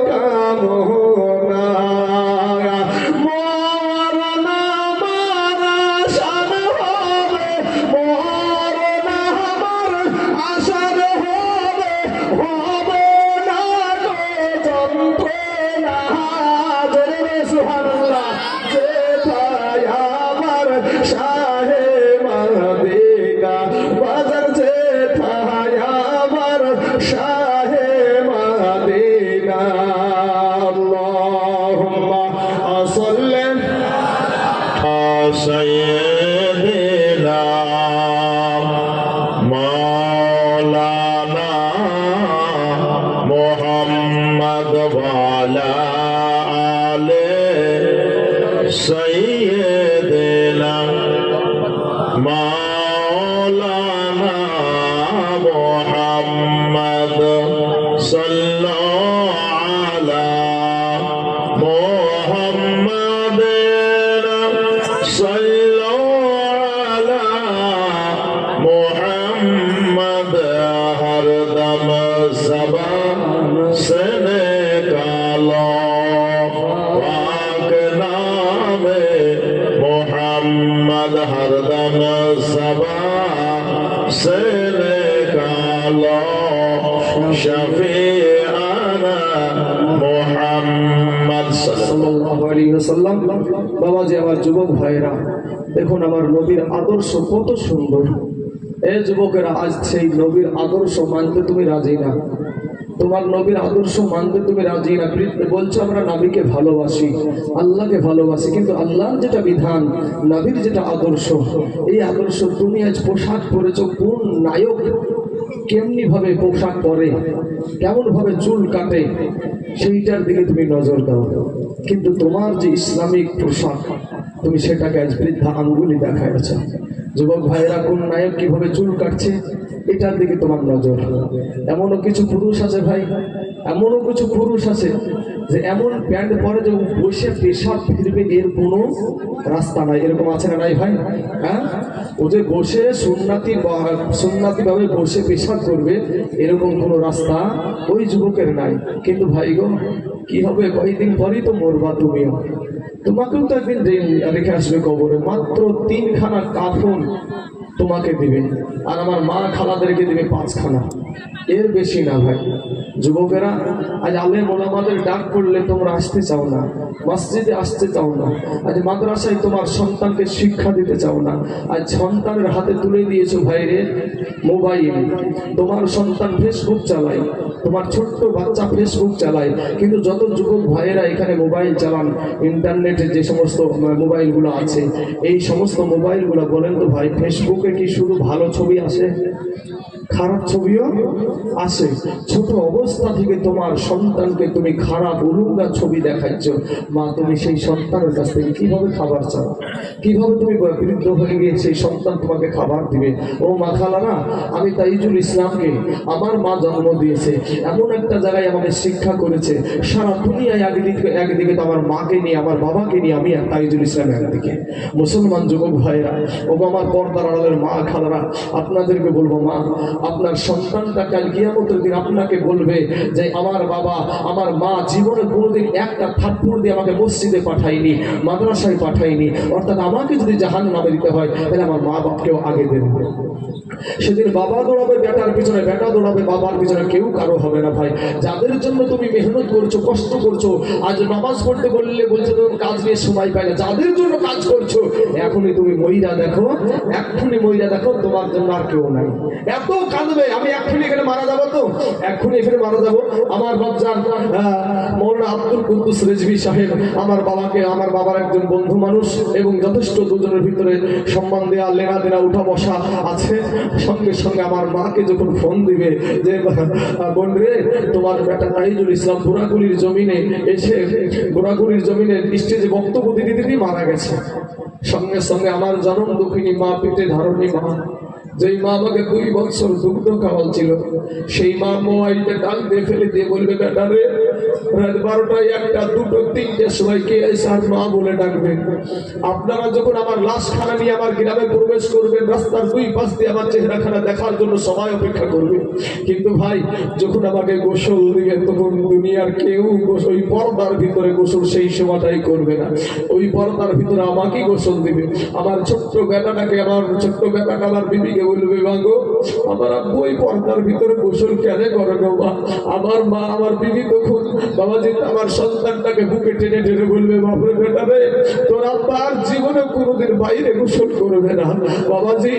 কামনা মরণ আমার আশার হবে, মরণ আমার আশার হবে, হবে না গো যন্ত্রণা। জোরে সুবহানাল্লাহ। যেথায় আমার শাহে মদিনা বাজার, যেথায় আমার শাহে মদিনা। আল্লাহুম্মা সাল্লি সাইয়্যিদিনা মাওলানা মুহাম্মদ ওয়া আলা আলি সাইয়্যিদিনা মাওলানা মুহাম্মদ সাল্লাল্লাহু আলা মুহাম্মদ সাল্লাল্লাহু আলা মুহাম্মদ হরদম জবান से निकालो पाक नामे मोहम्मद हरदम ज़बान से निकालो शफीआना मोहम्मद सल्लल्लाहु अलैहि वसल्लम। बाबा जी আমার যুবক ভাইরা দেখুন আমার নবীর আদর্শ কত সুন্দর। এই যুবকেরা আজ সেই নবীর আদর্শ মানতে তুমি রাজি না, তোমার নবীর আদর্শ মানতে তুমি রাজি না। বলছো আমরা নবীকে ভালোবাসি, আল্লাহকে ভালোবাসি, কিন্তু আল্লাহর যেটা বিধান, নবীর যেটা আদর্শ, এই আদর্শ তুমি আজ পোশাক পরেছো। কোন নায়ক কেমনি ভাবে পোশাক পরে, কেমন ভাবে চুল কাটে, সেইটার দিকে তুমি নজর দাও। কিন্তু তোমার যে ইসলামিক পোশাক, তুমি সেটাকে আজ বৃদ্ধা আঙ্গুলি দেখাচ্ছ। যুবক ভাইরা কোন নায়ক কিভাবে চুল কাটছে, এটার দিকে তোমার নজর। এমনও কিছু পুরুষ আছে ভাই, এমনও কিছু পুরুষ আছে যে এমন প্যান্ট পরে যে বসে পেশাব ফিরবে এর কোনো রাস্তা নাই। এরকম আছে না নাই ভাই? হ্যাঁ, ও যে বসে সুন্নাতি ভাবে বসে পেশাব করবে এরকম কোনো রাস্তা ওই যুবকের নাই। কিন্তু ভাই গো কি হবে, কয়েকদিন পরই তো মরবা তুমিও, তোমাকেও তো একদিন রেখে আসবে কবরে। মাত্র 3খানা কাফন তোমাকে দিবে, আর আমার মা খালাদেরকে দিবে 5খানা, এর বেশি না ভাই। যুবকেরা আজ আলেম ওলামাদের ডাক করলে তোমরা আসতে চাও না, মসজিদে আসতে চাও না, আজ মাদ্রাসায় তোমার সন্তানকে শিক্ষা দিতে চাও না। আজ সন্তানের হাতে তুলে দিয়েছো ভাইরে মোবাইল, তোমার সন্তান ফেসবুক চালায়, তোমার ছোট্ট বাচ্চা ফেসবুক চালায়। কিন্তু যত যুবক ভাইয়েরা এখানে মোবাইল চালান, ইন্টারনেটে যে সমস্ত মোবাইলগুলো আছে, এই সমস্ত মোবাইলগুলো বলেন তো ভাই, ফেসবুকে কি শুধু ভালো ছবি আসে, খারাপ ছবিও আসে? ছোট অবস্থা থেকে তোমার সন্তানকে তুমি খারাপ উলুঙ্গা ছবি দেখাচ্ছ, মা তুমি সেই সন্তানের কাছ থেকে কিভাবে খাবার চাও, কিভাবে তুমি বৃদ্ধ হয়ে গিয়ে সেই সন্তান তোমাকে খাবার দিবে? ও মা খালারা, আমি তাইজুল ইসলামকে আমার মা জন্ম দিয়েছে, এমন একটা জায়গায় আমাকে শিক্ষা করেছে, সারা দুনিয়ায় একদিকে তো আমার মাকে নিয়ে, আমার বাবাকে নিয়ে আমি তাইজুল ইসলাম একদিকে। মুসলমান যুবক ভাইরা, ও আমার পর্দার আড়ালের মা খালারা, আপনাদেরকে বলবো, মা আপনার সন্তানটা কাল কিয়ামতের দিন আপনাকে বলবে যে আমার বাবা আমার মা জীবনে কোনোদিন একটা থাপ্পড় দিয়ে আমাকে মসজিদে পাঠায়নি, মাদ্রাসায় পাঠায়নি, অর্থাৎ আমাকে যদি জাহান্নামে দিতে হয় তাহলে আমার মা বাপকেও আগে দেবে। সেদিন বাবা দৌড়াবে বেটার পিছনে, বেটা দৌড়াবে বাবার পিছনে, কেউ কারো হবে না ভাই। যাদের জন্য তুমি মেহনত করছো, কষ্ট করছো, আজ নামাজ পড়তে বললে বলছো তুমি কাজ নিয়ে সময় পাই না, যাদের জন্য কাজ করছো এখনই তুমি মহিলা দেখো, এক্ষুনি মহিলা দেখো, তোমার জন্য আর কেউ নাই। এত কাঁদবে, আমি এক্ষুনি এখানে মারা যাবো, তো এক্ষুনি এখানে মারা যাবো। আমার বাচ্চার মৌলানা আব্দুল কুদ্দুস রেজভী সাহেব আমার বাবাকে, আমার বাবার একজন বন্ধু মানুষ এবং যথেষ্ট দুজনের ভিতরে সম্মান দেওয়া লেনা দেনা উঠা বসা আছে। সঙ্গে সঙ্গে আমার মাকে যখন ফোন দিবে যে বোন রে, তোমার বেটা তাইজুল ইসলাম গোড়াগুলির জমিনে এসে, গোড়াগুলির জমিনে স্টেজে বক্তব্য দিতে দিতেই মারা গেছে, সঙ্গে সঙ্গে আমার জনম দুঃখিনী মা, পেটে ধারণী মা যেই মা আমাকে 2 বছর দুগ্ধ খাওয়াচ্ছিল, সেই মা মোবাইলটা টান দিয়ে ফেলে দিয়ে বলবে, বেটা রে, রাত 12টায় 1টা 2টো 3টের সময় কে এসে আর মা বলে ডাকবে। আপনারা যখন আমার লাশখানা নিয়ে আমার গ্রামে প্রবেশ করবেন, রাস্তার 2 পাশ দিয়ে আমার চেহারাখানা দেখার জন্য সবাই অপেক্ষা করবে, কিন্তু ভাই যখন আমাকে গোসল দিবেন তখন দুনিয়ার কেউ ওই পর্দার ভিতরে গোসল সেই সময়টাই করবে না। ওই পর্দার ভিতরে আমাকেই গোসল দিবে। আমার ছোট্ট বেটাটাকে, আমার ছোট্ট বেটাটা আমার বিবিকে বলবে, বাগো আমার আব্বু ওই পর্দার ভিতরে গোসল কেন করে গো মা? আমার মা, আমার বিবি তখন বাবাজি আমার সন্তানটাকে বুকে টেনে টেনে বলবে, বাপরে বেটা রে, তোর আব্বা আর জীবনে কোনোদিন বাইরে গোসল করবে না। বাবাজি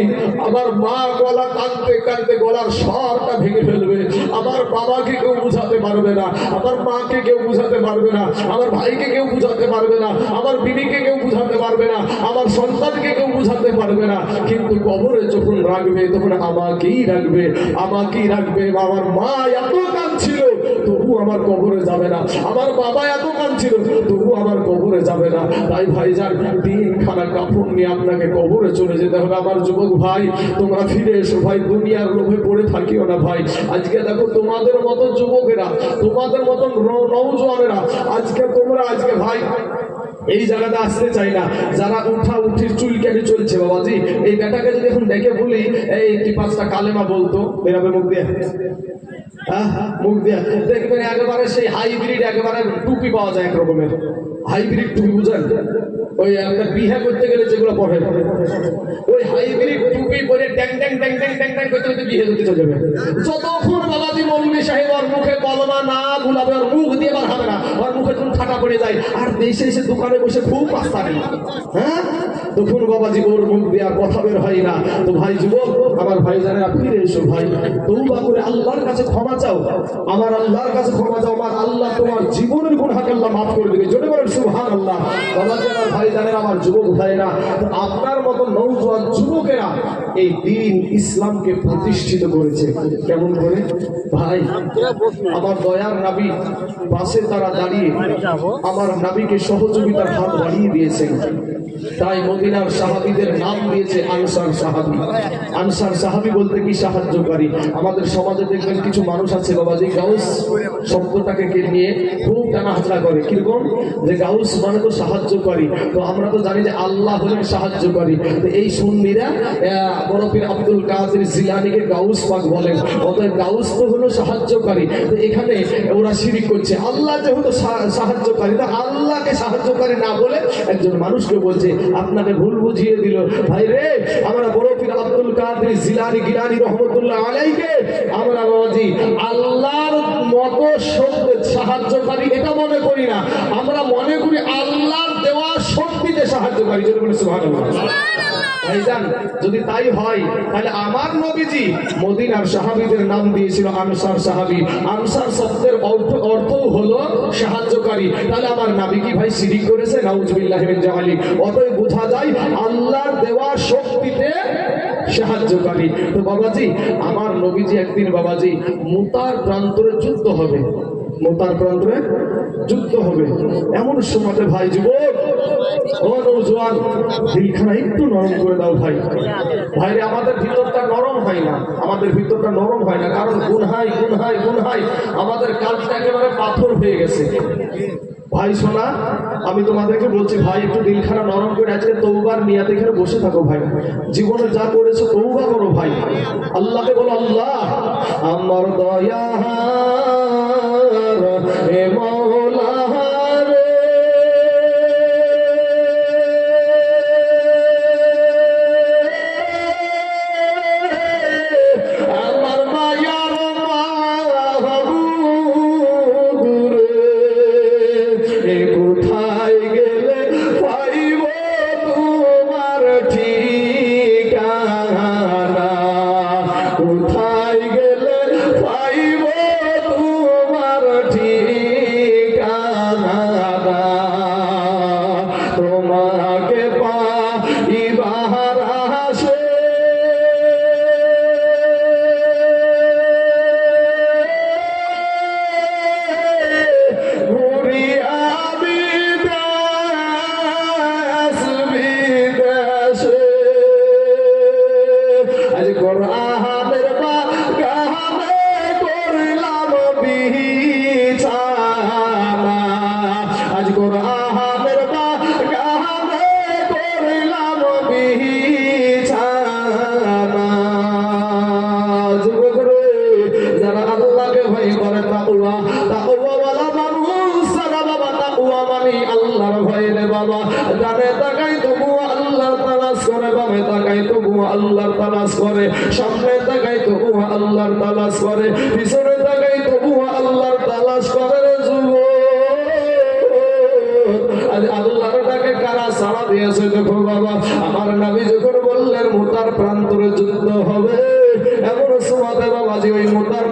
আমার মা গলা কাঁদতে কাঁদতে গলার স্বরটা ভেঙে ফেলবে। আমার বাবাকে কেউ বুঝাতে পারবে না, আমার মাকে কেউ বুঝাতে পারবে না, আমার ভাইকে কেউ বুঝাতে পারবে না, আমার বিবিকে কেউ বুঝাতে পারবে না, আমার সন্তানকে কেউ বুঝাতে পারবে না। কিন্তু কবরে যখন রাখবে তখন আমাকেই রাখবে, আমাকেই রাখবে। আমার মা এত কাঁদছিল তবু আমার কবরে যাবে না, আমার বাবা এত কাঁদছিল তবু আমার কবরে যাবে না। তাই ভাইজান 3খানা কাপড় নিয়ে আপনাকে কবরে চলে যেতে হবে। আমার যুবক ভাই, তোমরা ফিরে এসো ভাই, দুনিয়ার লোভে পড়ে থাকিও না ভাই। আজকে দেখো তোমাদের মতো যুবকেরা, তোমাদের মতন নওজোয়ানেরা, আজকে তোমরা আজকে ভাই এই জায়গাটা আসতে চাই না। যারা উঠা উঠির চুলকানি চলছে বাবাজি, এই বেটাকে যদি এখন ডেকে বলি এই কি 5টা কালেমা বলতো, বেরাবে মুখ দিয়ে, মুখ দিয়ে দেখবেন একেবারে সেই হাইব্রিড একেবারে টুপি পাওয়া যায়, এক রকমের হাইব্রিড টুপি, বুঝেন? ওই একটা বিয়ে করতে গেলে যেগুলো পড়ে ওই হাইব্রিড টুপি পরে ট্যাং ট্যাং ট্যাং ট্যাং ট্যাং ট্যাং করতে করতে বিয়ে করতে চলে যাবে। যতক্ষণ বাবাজি মৌলভী সাহেব ওর মুখে কলমা না গুলাবে, ওর মুখ দিয়ে বার হবে না, ওর মুখে যখন ঠাটা পড়ে যায় আর দেশে এসে দোকানে বসে খুব পাস্তা নেই, হ্যাঁ, তখন বাবাজি ওর মুখ দিয়ে আর কথা বের হয় না। তো ভাই যুবক, আমার ভাই জানেরা, ফিরে এসো ভাই, তওবা করে আল্লাহর কাছে ক্ষমা চাও, আমার আল্লাহর কাছে ক্ষমা চাও। আমার আল্লাহ তোমার জীবনের গুনাহকে আল্লাহ মাফ করে দেবে। জোরে বলেন সুবহানাল্লাহ। বাবাজি আমার ভাই জানেরা, আমার যুবক ভাইরা, আপনার মতো নওজোয়ান যুবকেরা এই দ্বীন ইসলামকে প্রতিষ্ঠিত করেছে। কেমন করে ভাই? আমার দয়ার নবী পাশে তারা দাঁড়িয়ে আমার নবীকে সহযোগিতার হাত বাড়িয়ে দিয়েছেন। তাই মদিনার সাহাবীদের নাম দিয়েছে আনসার সাহাবী। আনসার সাহাবী বলতে কি সাহায্যকারী। আমাদের সমাজে দেখবেন কিছু মানুষ আছে বাবাজি গাউস শব্দটাকে নিয়ে খুব টানাহাজরা করে, কিরকম যে গাউস মানে তো সাহায্যকারী। তো আমরা তো জানি যে আল্লাহ হলেন সাহায্যকারী। তো এই সুন্নিরা বড় পীর আব্দুল কাদের জিলানীকে গাউস পাক বলেন, অতএব গাউস তো হলো সাহায্যকারী। তো এখানে ওরা শিরিক করছে। আল্লাহ যেহেতু সাহায্যকারী, তা আল্লাহকে সাহায্যকারী না বলে একজন মানুষকে বলছে। আপনাকে ভুল বুঝিয়ে দিল ভাই রে। আমরা বড় পীর আব্দুল কাদের জিলানী গিলানী রহমতুল্লাহ আলাইহিকে আমরা বাবাজি আল্লাহর মতো শব্দ সাহায্যকারী এটা মনে করি না, আমরা মনে করি আল্লাহর দেওয়া শক্তিতে সাহায্যকারী। যদি বলি সুবহানাল্লাহ। ভাইজান যদি তাই হয় তাহলে আমার নবীজি মদিনার সাহাবীদের নাম দিয়েছিল আনসার সাহাবী। আনসার শব্দের অর্থ হলো সাহায্যকারী। তাহলে আমার নবী কি ভাই শিরিক করেছে? নাউজুবিল্লাহি মিন যালিক। অতএব বোঝা যায় আল্লাহর দেওয়া শক্তিতে সাহায্যকারী। তো বাবাজি আমার নবীজি একদিন বাবাজি মুতার প্রান্তরে যুদ্ধ হবে, মোতার প্রান্তরে যুদ্ধ হবে। এমন সময় ভাই যুবক, ও নওজোয়ান, দিলখানা একটু নরম করে দাও ভাই। ভাইরে আমাদের ভিতরটা নরম হয় না, আমাদের ভিতরটা নরম হয় না, কারণ গুনহাই গুনহাই গুনহাই আমাদের কাজটা একেবারে পাথর হয়ে গেছে। ভাই শোনা, আমি তোমাদেরকে বলছি ভাই, একটু দিলখানা নরম করে আজকে তওবার নিয়াতে এখানে বসে থাকো ভাই। জীবনে যা করেছো তওবা করো ভাই। আল্লাহকে বলো, আল্লাহ আমার দয়া হে মওলা রে, আমার মায়ার মাহবুব রে, কোথায় গেলে পাইব তোমার ঠিকানা, কোথায় গেলে পাইব বাবা, ডানে তাকাই তবুও আল্লাহর তালাশ করে, বামে তাকাই তবুও আল্লাহর তালাশ করে, সামনে তাকাই তবুও আল্লাহর তালাশ করে, পিছনে তাকাই তবুও আল্লাহর তালাশ করে। রে যুবক, আজ আল্লাহর ডাকে কারা সাড়া দিয়েছে দেখো বাবা। আমার নবী যখন বললেন মুতার প্রান্তরে যুদ্ধ হবে, এমন সময় বাবা যে ওই মুতার